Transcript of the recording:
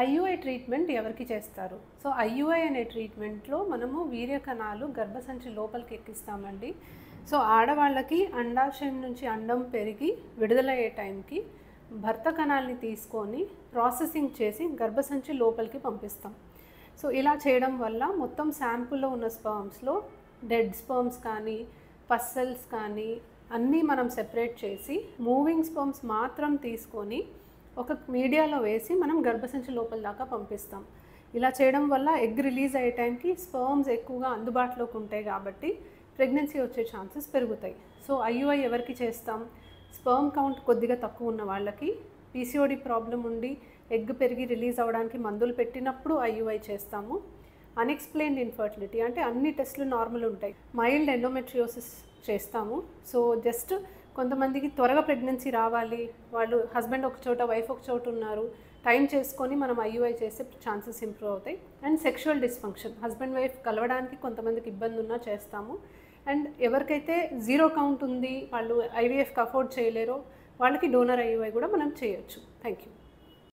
IUI treatment ఎవరికి చేస్తారు? So IUI అనే ట్రీట్మెంట్లో మనము వీర్యకణాలు గర్భసంచి లోపలికి ఎక్కిస్తామండి. సో ఆడవాళ్ళకి అండాశయం నుంచి అండం పెరిగి విడుదలయ్యే టైంకి భర్త కణాలని తీసుకొని ప్రాసెసింగ్ చేసి గర్భసంచి లోపలికి పంపిస్తాం. సో ఇలా చేయడం వల్ల మొత్తం శాంపుల్లో ఉన్న స్పర్మ్స్లో డెడ్ స్పర్మ్స్ కానీ పస్ సెల్స్ కానీ అన్నీ మనం సెపరేట్ చేసి మూవింగ్ స్పర్మ్స్ మాత్రం తీసుకొని ఒక మీడియాలో వేసి మనం గర్భసంచి లోపల దాకా పంపిస్తాం. ఇలా చేయడం వల్ల ఎగ్ రిలీజ్ అయ్యే టైంకి స్పర్మ్స్ ఎక్కువగా అందుబాటులోకి ఉంటాయి కాబట్టి ప్రెగ్నెన్సీ వచ్చే ఛాన్సెస్ పెరుగుతాయి. సో ఐయుఐ ఎవరికి చేస్తాం? స్పర్మ్ కౌంట్ కొద్దిగా తక్కువ ఉన్న వాళ్ళకి, పీసీఓడి ప్రాబ్లం ఉండి ఎగ్ పెరిగి రిలీజ్ అవ్వడానికి మందులు పెట్టినప్పుడు ఐయుఐ చేస్తాము. అన్ఎక్స్ప్లెయిన్డ్ ఇన్ఫర్టిలిటీ అంటే అన్ని టెస్టులు నార్మల్ ఉంటాయి, మైల్డ్ ఎండోమెట్రియోసిస్ చేస్తాము. సో జస్ట్ కొంతమందికి త్వరగా ప్రెగ్నెన్సీ రావాలి, వాళ్ళు హస్బెండ్ ఒక చోట వైఫ్ ఒక చోట ఉన్నారు, టైం చేసుకొని మనం ఐయుఐ చేస్తే ఛాన్సెస్ ఇంప్రూవ్ అవుతాయి. And sexual dysfunction, husband wife కలవడానికి కొంతమందికి ఇబ్బంది ఉన్నా చేస్తాము. అండ్ ఎవరికైతే జీరో కౌంట్ ఉంది, వాళ్ళు ఐవీఎఫ్కి అఫోర్డ్ చేయలేరో వాళ్ళకి డోనర్ ఐయుఐ కూడా మనం చేయొచ్చు. Thank you.